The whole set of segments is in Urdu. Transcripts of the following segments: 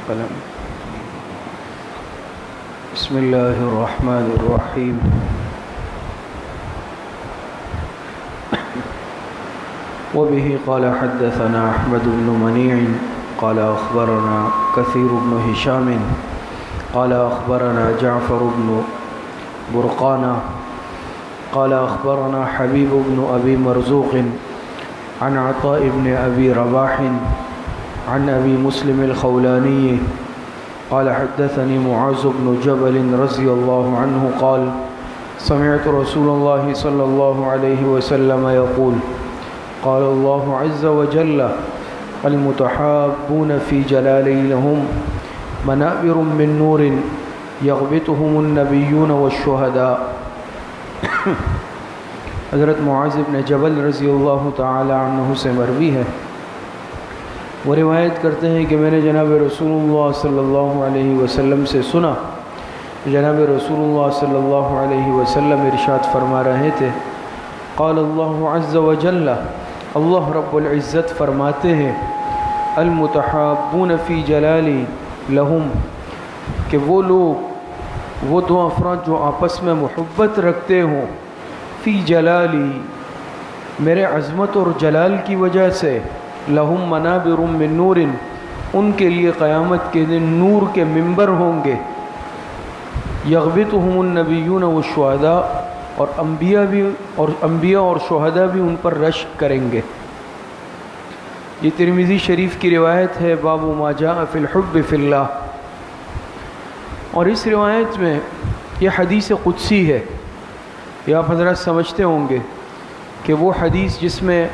قلم بسم الله الرحمن الرحيم وبه قال حدثنا أحمد بن منيع قال أخبرنا كثير بن هشام قال أخبرنا جعفر بن برقانة قال أخبرنا حبيب بن أبي مرزوق عن عطاء بن أبي رباح عن أبي مسلم الخولاني قال حدثني معاذ بن جبل رضي الله عنه قال سمعت رسول الله صلى الله عليه وسلم يقول قال الله عز وجل المتحابون في جلالي لهم منابر من نور يغبطهم النبيون والشهداء۔ حضرت معاذ بن جبل رضی اللہ تعالی عنہ سے مروی ہے، وہ روایت کرتے ہیں کہ میں نے جناب رسول اللہ صلی اللہ علیہ وسلم سے سنا، جناب رسول اللہ صلی اللہ علیہ وسلم ارشاد فرما رہے تھے، قال اللہ عز وجل، اللہ رب العزت فرماتے ہیں، المتحابون فی جلالی لہم، کہ وہ لوگ، وہ دو افراد جو آپس میں محبت رکھتے ہوں، فی جلالی، میرے عظمت اور جلال کی وجہ سے، لہم منابر من نور، ان کے لیے قیامت کے دن نور کے ممبر ہوں گے، یغبطہم النبیون والشہداء، اور انبیاء اور شہداء بھی ان پر رشک کریں گے۔ یہ ترمذی شریف کی روایت ہے، باب ما جاء فی الحب فی اللہ، اور اس روایت میں یہ حدیث قدسی ہے، یہ آپ حضرات سمجھتے ہوں گے کہ وہ حدیث جس میں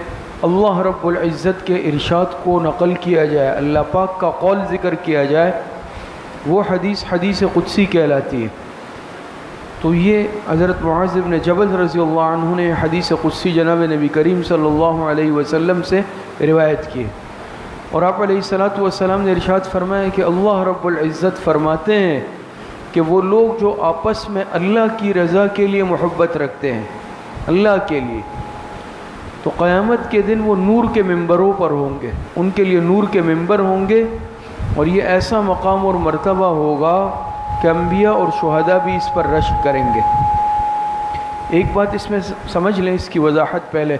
اللہ رب العزت کے ارشاد کو نقل کیا جائے، اللہ پاک کا قول ذکر کیا جائے، وہ حدیث حدیث قدسی کہلاتی ہے۔ تو یہ حضرت معاذ بن جبل رضی اللہ عنہ نے حدیث قدسی جناب نبی کریم صلی اللہ علیہ وسلم سے روایت کی ہے، اور آپ علیہ الصلاۃ والسلام نے ارشاد فرمایا کہ اللہ رب العزت فرماتے ہیں کہ وہ لوگ جو آپس میں اللہ کی رضا کے لیے محبت رکھتے ہیں، اللہ کے لیے، تو قیامت کے دن وہ نور کے ممبروں پر ہوں گے، ان کے لیے نور کے ممبر ہوں گے، اور یہ ایسا مقام اور مرتبہ ہوگا کہ انبیاء اور شہداء بھی اس پر رشک کریں گے۔ ایک بات اس میں سمجھ لیں، اس کی وضاحت پہلے،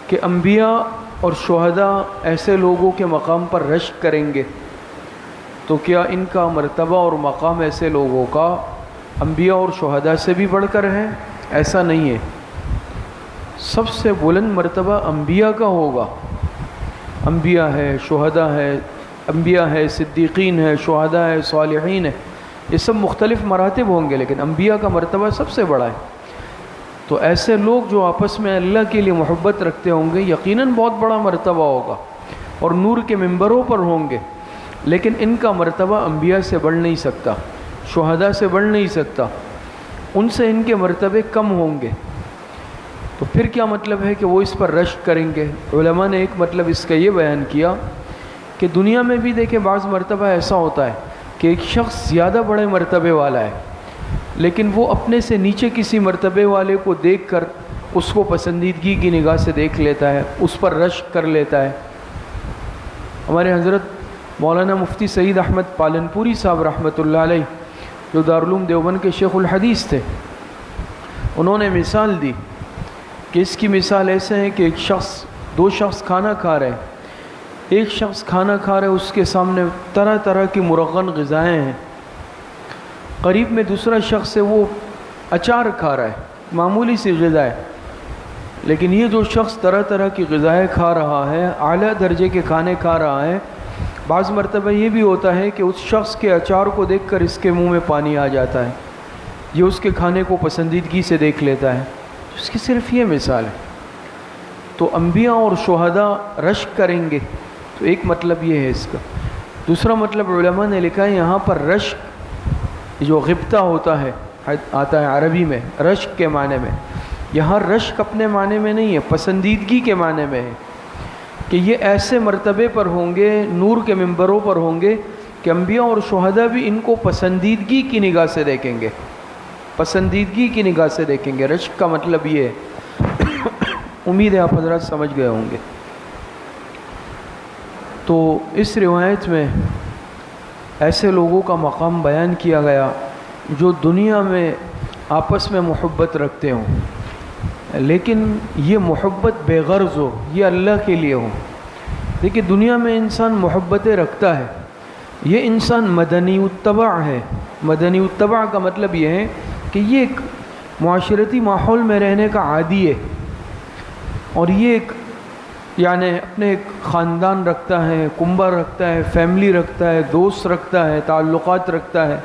کہ انبیاء اور شہداء ایسے لوگوں کے مقام پر رشک کریں گے، تو کیا ان کا مرتبہ اور مقام ایسے لوگوں کا انبیاء اور شہداء سے بھی بڑھ کر ہے؟ ایسا نہیں ہے، سب سے بلند مرتبہ انبیاء کا ہوگا۔ انبیاء ہے، شہداء ہے، انبیاء ہے، صدیقین ہے، شہداء ہے، صالحین ہے، یہ سب مختلف مراتب ہوں گے، لیکن انبیاء کا مرتبہ سب سے بڑا ہے۔ تو ایسے لوگ جو آپس میں اللہ کے لیے محبت رکھتے ہوں گے، یقیناً بہت بڑا مرتبہ ہوگا، اور نور کے ممبروں پر ہوں گے، لیکن ان کا مرتبہ انبیاء سے بڑھ نہیں سکتا، شہداء سے بڑھ نہیں سکتا، ان سے ان کے مرتبے کم ہوں گے۔ تو پھر کیا مطلب ہے کہ وہ اس پر رشک کریں گے؟ علماء نے ایک مطلب اس کا یہ بیان کیا کہ دنیا میں بھی دیکھیں بعض مرتبہ ایسا ہوتا ہے کہ ایک شخص زیادہ بڑے مرتبے والا ہے، لیکن وہ اپنے سے نیچے کسی مرتبے والے کو دیکھ کر اس کو پسندیدگی کی نگاہ سے دیکھ لیتا ہے، اس پر رشک کر لیتا ہے۔ ہمارے حضرت مولانا مفتی سعید احمد پالنپوری صاحب رحمۃ اللہ علیہ، جو دارالعلوم دیوبند کے شیخ الحدیث تھے، انہوں نے مثال دی کہ اس کی مثال ایسے ہے کہ ایک شخص، دو شخص کھانا کھا رہے ہیں، ایک شخص کھانا کھا رہے، اس کے سامنے طرح طرح کی مرغن غذائیں ہیں، قریب میں دوسرا شخص ہے، وہ اچار کھا رہا ہے، معمولی سی غذا ہے، لیکن یہ جو شخص طرح طرح کی غذائیں کھا رہا ہے، اعلیٰ درجے کے کھانے کھا رہا ہے، بعض مرتبہ یہ بھی ہوتا ہے کہ اس شخص کے اچار کو دیکھ کر اس کے منہ میں پانی آ جاتا ہے، یہ اس کے کھانے کو پسندیدگی سے دیکھ لیتا ہے۔ اس کی صرف یہ مثال ہے۔ تو انبیاء اور شہداء رشک کریں گے، تو ایک مطلب یہ ہے اس کا۔ دوسرا مطلب علماء نے لکھا ہے، یہاں پر رشک جو غبطہ ہوتا ہے، آتا ہے عربی میں رشک کے معنی میں، یہاں رشک اپنے معنی میں نہیں ہے، پسندیدگی کے معنی میں ہے، کہ یہ ایسے مرتبے پر ہوں گے، نور کے ممبروں پر ہوں گے کہ انبیاء اور شہداء بھی ان کو پسندیدگی کی نگاہ سے دیکھیں گے، پسندیدگی کی نگاہ سے دیکھیں گے۔ رشک کا مطلب یہ ہے، امید ہے آپ حضرات سمجھ گئے ہوں گے۔ تو اس روایت میں ایسے لوگوں کا مقام بیان کیا گیا جو دنیا میں آپس میں محبت رکھتے ہوں، لیکن یہ محبت بے غرض ہو، یہ اللہ کے لیے ہو۔ دیکھیے دنیا میں انسان محبتیں رکھتا ہے، یہ انسان مدنی الطبع ہے۔ مدنی الطبع کا مطلب یہ ہے کہ یہ ایک معاشرتی ماحول میں رہنے کا عادی ہے، اور یہ ایک یعنی اپنے ایک خاندان رکھتا ہے، کنبہ رکھتا ہے، فیملی رکھتا ہے، دوست رکھتا ہے، تعلقات رکھتا ہے،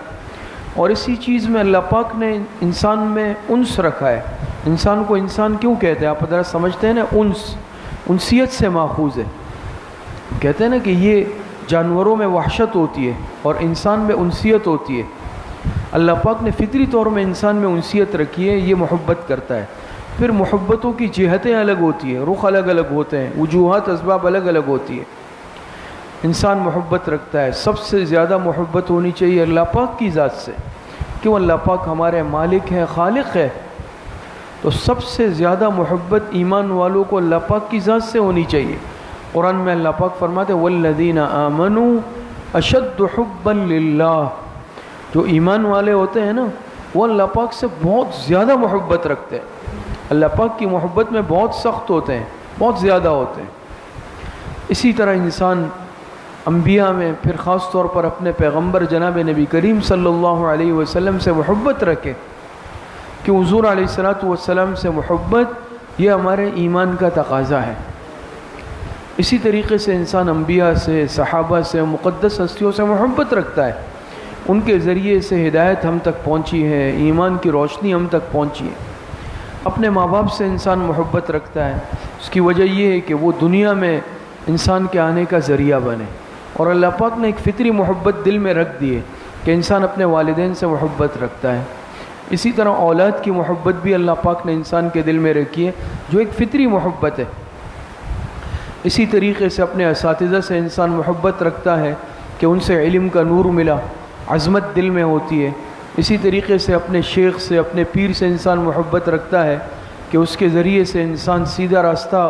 اور اسی چیز میں اللہ پاک نے انسان میں انس رکھا ہے۔ انسان کو انسان کیوں کہتے ہیں؟ آپ ذرا سمجھتے ہیں نا، انسیت سے ماخوذ ہے۔ کہتے ہیں نا کہ یہ جانوروں میں وحشت ہوتی ہے اور انسان میں انسیت ہوتی ہے۔ اللہ پاک نے فطری طور میں انسان میں انسیت رکھی ہے، یہ محبت کرتا ہے۔ پھر محبتوں کی جہتیں الگ ہوتی ہیں، رخ الگ الگ ہوتے ہیں، وجوہات اسباب الگ الگ ہوتی ہے۔ انسان محبت رکھتا ہے، سب سے زیادہ محبت ہونی چاہیے اللہ پاک کی ذات سے، کیوں؟ اللہ پاک ہمارے مالک ہے، خالق ہے، تو سب سے زیادہ محبت ایمان والوں کو اللہ پاک کی ذات سے ہونی چاہیے۔ قرآن میں اللہ پاک فرماتے ہیں والذین آمنوا اشد حبا للہ، جو ایمان والے ہوتے ہیں نا وہ اللہ پاک سے بہت زیادہ محبت رکھتے ہیں، اللہ پاک کی محبت میں بہت سخت ہوتے ہیں، بہت زیادہ ہوتے ہیں۔ اسی طرح انسان انبیاء میں پھر خاص طور پر اپنے پیغمبر جناب نبی کریم صلی اللہ علیہ وسلم سے محبت رکھے، کہ حضور علیہ الصلاۃ والسلام سے محبت یہ ہمارے ایمان کا تقاضا ہے۔ اسی طریقے سے انسان انبیاء سے، صحابہ سے، مقدس ہستیوں سے محبت رکھتا ہے، ان کے ذریعے سے ہدایت ہم تک پہنچی ہے، ایمان کی روشنی ہم تک پہنچی ہے۔ اپنے ماں باپ سے انسان محبت رکھتا ہے، اس کی وجہ یہ ہے کہ وہ دنیا میں انسان کے آنے کا ذریعہ بنے، اور اللہ پاک نے ایک فطری محبت دل میں رکھ دی ہے کہ انسان اپنے والدین سے محبت رکھتا ہے۔ اسی طرح اولاد کی محبت بھی اللہ پاک نے انسان کے دل میں رکھی ہے، جو ایک فطری محبت ہے۔ اسی طریقے سے اپنے اساتذہ سے انسان محبت رکھتا ہے کہ ان سے علم کا نور ملا، عظمت دل میں ہوتی ہے۔ اسی طریقے سے اپنے شیخ سے، اپنے پیر سے انسان محبت رکھتا ہے کہ اس کے ذریعے سے انسان سیدھا راستہ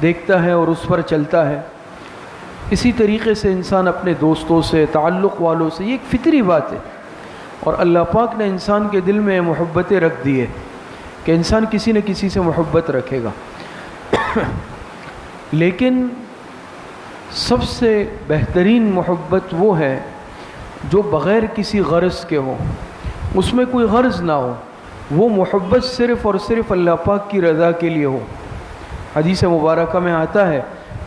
دیکھتا ہے اور اس پر چلتا ہے۔ اسی طریقے سے انسان اپنے دوستوں سے، تعلق والوں سے، یہ ایک فطری بات ہے، اور اللہ پاک نے انسان کے دل میں محبتیں رکھ دی ہے کہ انسان کسی نہ کسی سے محبت رکھے گا۔ لیکن سب سے بہترین محبت وہ ہے جو بغیر کسی غرض کے ہو، اس میں کوئی غرض نہ ہو، وہ محبت صرف اور صرف اللہ پاک کی رضا کے لیے ہو۔ حدیث مبارکہ میں آتا ہے،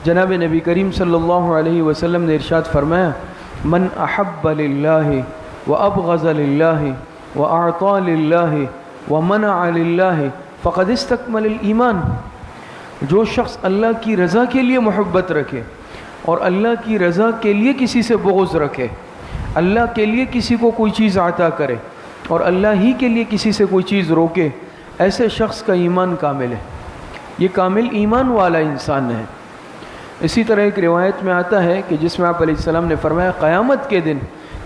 جناب نبی کریم صلی اللہ علیہ وسلم نے ارشاد فرمایا من احب للہ وابغض للہ واعطى للہ ومنع للہ فقد استکمل الایمان۔ جو شخص اللہ کی رضا کے لیے محبت رکھے اور اللہ کی رضا کے لیے کسی سے بغض رکھے، اللہ کے لیے کسی کو کوئی چیز عطا کرے اور اللہ ہی کے لیے کسی سے کوئی چیز روکے، ایسے شخص کا ایمان کامل ہے، یہ کامل ایمان والا انسان ہے۔ اسی طرح ایک روایت میں آتا ہے کہ جس میں آپ علیہ السلام نے فرمایا قیامت کے دن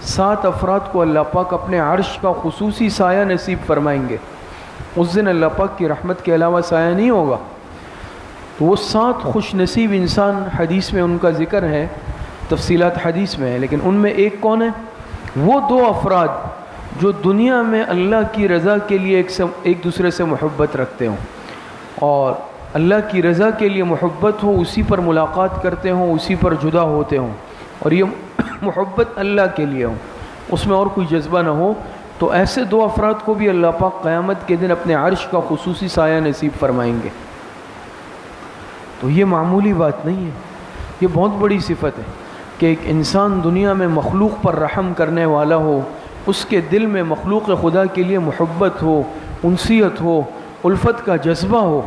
7 افراد کو اللہ پاک اپنے عرش کا خصوصی سایہ نصیب فرمائیں گے۔ اس دن اللہ پاک کی رحمت کے علاوہ سایہ نہیں ہوگا۔ تو وہ 7 خوش نصیب انسان، حدیث میں ان کا ذکر ہے، تفصیلات حدیث میں ہے، لیکن ان میں ایک کون ہے؟ وہ 2 افراد جو دنیا میں اللہ کی رضا کے لیے ایک دوسرے سے محبت رکھتے ہوں، اور اللہ کی رضا کے لیے محبت ہو، اسی پر ملاقات کرتے ہوں، اسی پر جدا ہوتے ہوں، اور یہ محبت اللہ کے لیے ہو، اس میں اور کوئی جذبہ نہ ہو، تو ایسے 2 افراد کو بھی اللہ پاک قیامت کے دن اپنے عرش کا خصوصی سایہ نصیب فرمائیں گے۔ تو یہ معمولی بات نہیں ہے، یہ بہت بڑی صفت ہے کہ ایک انسان دنیا میں مخلوق پر رحم کرنے والا ہو، اس کے دل میں مخلوق خدا کے لیے محبت ہو، انسیت ہو، الفت کا جذبہ ہو۔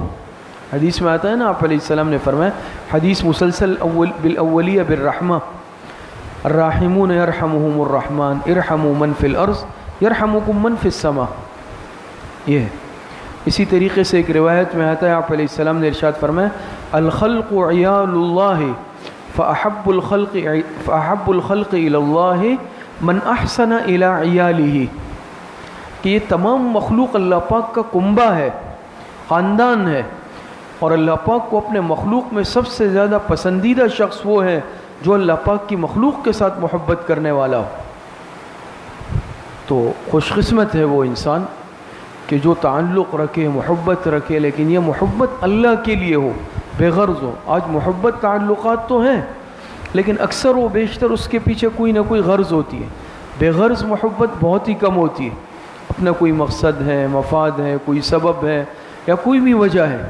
حدیث میں آتا ہے نا، آپ علیہ السلام نے فرمایا، حدیث مسلسل بالاولیہ بالرحمہ، الراحمون یرحمہم الرحمن ارحموا من فی الارض یرحمکم من فی السماء۔ یہ ہے۔ اسی طریقے سے ایک روایت میں آتا ہے، آپ علیہ السلام نے ارشاد فرمایا الخلق عیال اللہ فاحب الخلق الی اللہ من احسن الی عیالہ، کہ یہ تمام مخلوق اللہ پاک کا کنبہ ہے، خاندان ہے، اور اللہ پاک کو اپنے مخلوق میں سب سے زیادہ پسندیدہ شخص وہ ہے جو اللہ پاک کی مخلوق کے ساتھ محبت کرنے والا ہو۔ تو خوش قسمت ہے وہ انسان کہ جو تعلق رکھے، محبت رکھے، لیکن یہ محبت اللہ کے لیے ہو، بے غرض ہو۔ آج محبت تعلقات تو ہیں، لیکن اکثر و بیشتر اس کے پیچھے کوئی نہ کوئی غرض ہوتی ہے۔ بے غرض محبت بہت ہی کم ہوتی ہے، اپنا کوئی مقصد ہے، مفاد ہے، کوئی سبب ہے یا کوئی بھی وجہ ہے،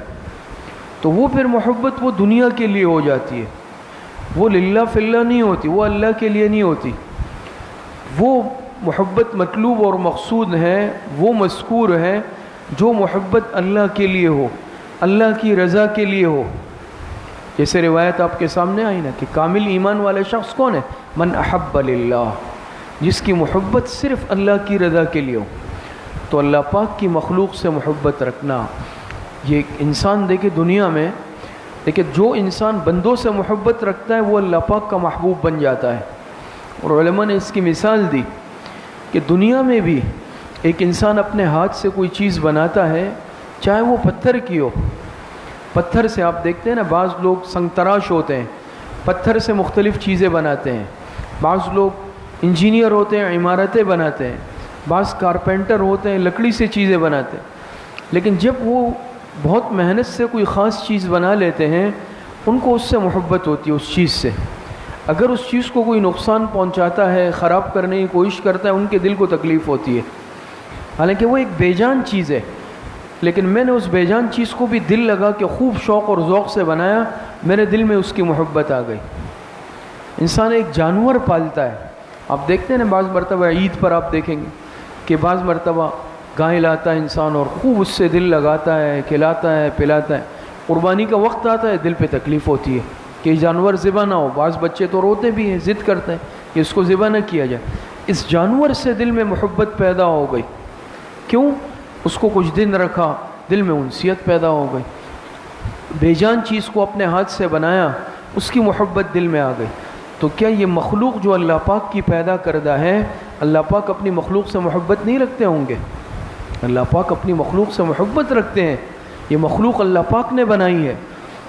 تو وہ پھر محبت وہ دنیا کے لیے ہو جاتی ہے، وہ للہ فی اللہ نہیں ہوتی، وہ اللہ کے لیے نہیں ہوتی۔ وہ محبت مطلوب اور مقصود ہے، وہ مذکور ہے جو محبت اللہ کے لیے ہو، اللہ کی رضا کے لیے ہو۔ جیسے روایت آپ کے سامنے آئی نا کہ کامل ایمان والے شخص کون ہے؟ من احب للہ، جس کی محبت صرف اللہ کی رضا کے لیے ہو۔ تو اللہ پاک کی مخلوق سے محبت رکھنا، یہ انسان دیکھے دنیا میں، دیکھے جو انسان بندوں سے محبت رکھتا ہے وہ اللہ پاک کا محبوب بن جاتا ہے۔ اور علماء نے اس کی مثال دی کہ دنیا میں بھی ایک انسان اپنے ہاتھ سے کوئی چیز بناتا ہے، چاہے وہ پتھر کی ہو۔ پتھر سے آپ دیکھتے ہیں نا، بعض لوگ سنگ تراش ہوتے ہیں، پتھر سے مختلف چیزیں بناتے ہیں، بعض لوگ انجینئر ہوتے ہیں، عمارتیں بناتے ہیں، بعض کارپینٹر ہوتے ہیں، لکڑی سے چیزیں بناتے ہیں۔ لیکن جب وہ بہت محنت سے کوئی خاص چیز بنا لیتے ہیں، ان کو اس سے محبت ہوتی ہے، اس چیز سے۔ اگر اس چیز کو کوئی نقصان پہنچاتا ہے، خراب کرنے کی کوشش کرتا ہے، ان کے دل کو تکلیف ہوتی ہے، حالانکہ وہ ایک بے جان چیز ہے، لیکن میں نے اس بے جان چیز کو بھی دل لگا کے خوب شوق اور ذوق سے بنایا، میرے دل میں اس کی محبت آ گئی۔ انسان ایک جانور پالتا ہے، آپ دیکھتے ہیں نا، بعض مرتبہ عید پر آپ دیکھیں گے کہ بعض مرتبہ گائے لاتا ہے انسان اور خوب اس سے دل لگاتا ہے، کھلاتا ہے، پلاتا ہے۔ قربانی کا وقت آتا ہے، دل پہ تکلیف ہوتی ہے کہ یہ جانور ذبح نہ ہو۔ بعض بچے تو روتے بھی ہیں، ضد کرتے ہیں کہ اس کو ذبح نہ کیا جائے۔ اس جانور سے دل میں محبت پیدا ہو گئی، کیوں؟ اس کو کچھ دن رکھا، دل میں انسیت پیدا ہو گئی، بے جان چیز کو اپنے ہاتھ سے بنایا، اس کی محبت دل میں آ گئی۔ تو کیا یہ مخلوق جو اللہ پاک کی پیدا کردہ ہے، اللہ پاک اپنی مخلوق سے محبت نہیں رکھتے ہوں گے؟ اللہ پاک اپنی مخلوق سے محبت رکھتے ہیں، یہ مخلوق اللہ پاک نے بنائی ہے۔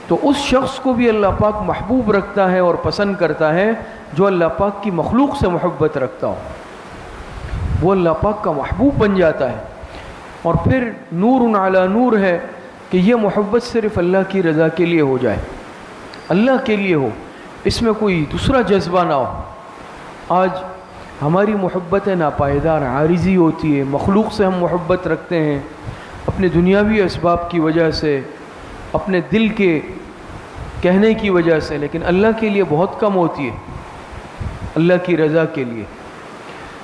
تو اس شخص کو بھی اللہ پاک محبوب رکھتا ہے اور پسند کرتا ہے جو اللہ پاک کی مخلوق سے محبت رکھتا ہو، وہ اللہ پاک کا محبوب بن جاتا ہے۔ اور پھر نور علی نور ہے کہ یہ محبت صرف اللہ کی رضا کے لیے ہو جائے، اللہ کے لیے ہو، اس میں کوئی دوسرا جذبہ نہ ہو۔ آج ہماری محبت ناپائیدار، عارضی ہوتی ہے، مخلوق سے ہم محبت رکھتے ہیں اپنے دنیاوی اسباب کی وجہ سے، اپنے دل کے کہنے کی وجہ سے، لیکن اللہ کے لیے بہت کم ہوتی ہے، اللہ کی رضا کے لیے۔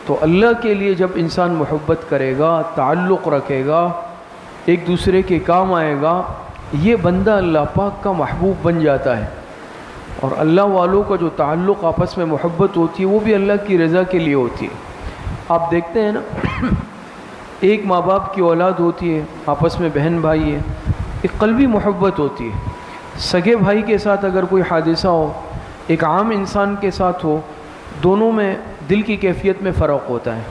تو اللہ کے لیے جب انسان محبت کرے گا، تعلق رکھے گا، ایک دوسرے کے کام آئے گا، یہ بندہ اللہ پاک کا محبوب بن جاتا ہے۔ اور اللہ والوں کا جو تعلق آپس میں محبت ہوتی ہے وہ بھی اللہ کی رضا کے لیے ہوتی ہے۔ آپ دیکھتے ہیں نا، ایک ماں باپ کی اولاد ہوتی ہے، آپس میں بہن بھائی ہے، ایک قلبی محبت ہوتی ہے۔ سگے بھائی کے ساتھ اگر کوئی حادثہ ہو، ایک عام انسان کے ساتھ ہو، دونوں میں دل کی کیفیت میں فرق ہوتا ہے،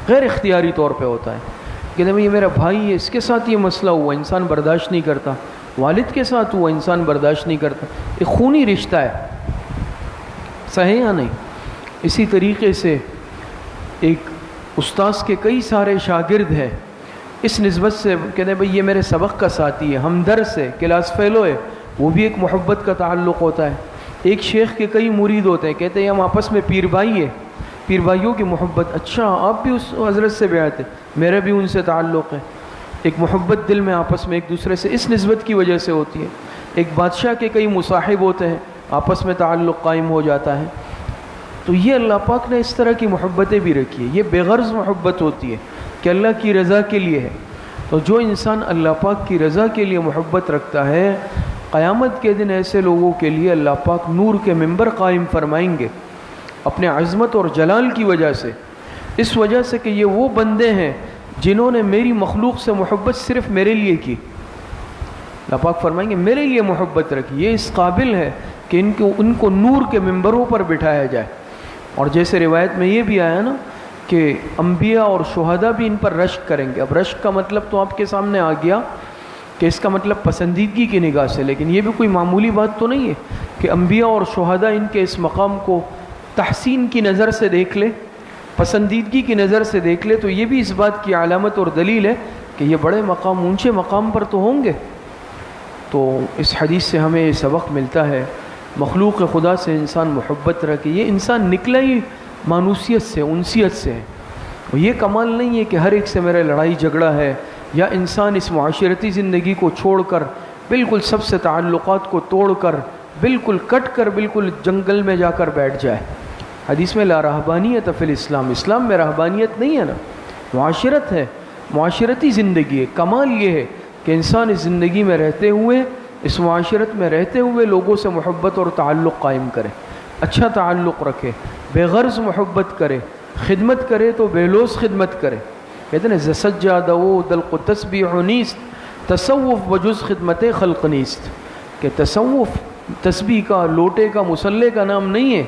غیر اختیاری طور پہ ہوتا ہے کہ یہ میرا بھائی ہے، اس کے ساتھ یہ مسئلہ ہوا، انسان برداشت نہیں کرتا، والد کے ساتھ ہوا، انسان برداشت نہیں کرتا، ایک خونی رشتہ ہے، صحیح یا نہیں؟ اسی طریقے سے ایک استاذ کے کئی سارے شاگرد ہیں، اس نسبت سے کہتے ہیں بھئی یہ میرے سبق کا ساتھی ہے، ہمدرس ہے، کلاس فیلو ہے، وہ بھی ایک محبت کا تعلق ہوتا ہے۔ ایک شیخ کے کئی مرید ہوتے ہیں، کہتے ہیں ہم آپس میں پیر بھائی ہیں، پیر بھائیوں کی محبت، اچھا آپ بھی اس حضرت سے بیعت ہے، میرا بھی ان سے تعلق ہے، ایک محبت دل میں آپس میں ایک دوسرے سے اس نسبت کی وجہ سے ہوتی ہے۔ ایک بادشاہ کے کئی مصاحب ہوتے ہیں، آپس میں تعلق قائم ہو جاتا ہے۔ تو یہ اللہ پاک نے اس طرح کی محبتیں بھی رکھی ہے، یہ بے غرض محبت ہوتی ہے کہ اللہ کی رضا کے لیے ہے۔ تو جو انسان اللہ پاک کی رضا کے لیے محبت رکھتا ہے، قیامت کے دن ایسے لوگوں کے لیے اللہ پاک نور کے منبر قائم فرمائیں گے اپنے عظمت اور جلال کی وجہ سے، اس وجہ سے کہ یہ وہ بندے ہیں جنہوں نے میری مخلوق سے محبت صرف میرے لیے کی۔ اللہ پاک فرمائیں گے میرے لیے محبت رکھی، یہ اس قابل ہے کہ ان کو نور کے منبروں پر بٹھایا جائے۔ اور جیسے روایت میں یہ بھی آیا نا کہ انبیاء اور شہداء بھی ان پر رشک کریں گے۔ اب رشک کا مطلب تو آپ کے سامنے آ گیا کہ اس کا مطلب پسندیدگی کی نگاہ سے، لیکن یہ بھی کوئی معمولی بات تو نہیں ہے کہ انبیاء اور شہداء ان کے اس مقام کو تحسین کی نظر سے دیکھ لے۔ پسندیدگی کی نظر سے دیکھ لے تو یہ بھی اس بات کی علامت اور دلیل ہے کہ یہ بڑے مقام، اونچے مقام پر تو ہوں گے۔ تو اس حدیث سے ہمیں یہ سبق ملتا ہے، مخلوق خدا سے انسان محبت رکھے۔ یہ انسان نکلا ہی مانوسیت سے، انسیت سے ہے۔ یہ کمال نہیں ہے کہ ہر ایک سے میرا لڑائی جھگڑا ہے، یا انسان اس معاشرتی زندگی کو چھوڑ کر بالکل سب سے تعلقات کو توڑ کر بالکل کٹ کر بالکل جنگل میں جا کر بیٹھ جائے۔ حدیث میں لا رہبانیت فی الاسلام، اسلام میں رہبانیت نہیں ہے نا، معاشرت ہے، معاشرتی زندگی ہے۔ کمال یہ ہے کہ انسان اس زندگی میں رہتے ہوئے، اس معاشرت میں رہتے ہوئے لوگوں سے محبت اور تعلق قائم کرے، اچھا تعلق رکھے، بے غرض محبت کرے، خدمت کرے تو بے لوث خدمت کرے۔ کہتے ہیں ز سجادہ دلق تسبیح نیست، تصوف بجز خدمت خلق نیست، کہ تصوف تسبیح کا، لوٹے کا، مصلے کا نام نہیں ہے،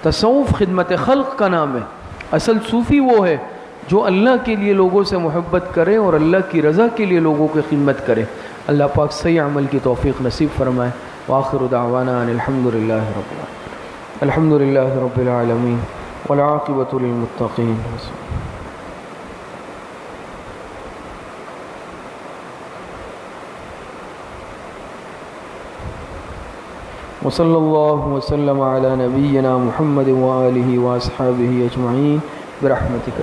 تصوف خدمت خلق کا نام ہے۔ اصل صوفی وہ ہے جو اللہ کے لیے لوگوں سے محبت کرے اور اللہ کی رضا کے لیے لوگوں کی خدمت کرے۔ اللہ پاک صحیح عمل کی توفیق نصیب فرمائے۔ وآخر دعوانا ان الحمدللہ رب العالمین، الحمدللہ رب العالمین والعاقبۃ للمتقین۔ وصلی اللہ وسلم علی نبینا محمد وآلہ واصحابہ اجمعین برحمتک۔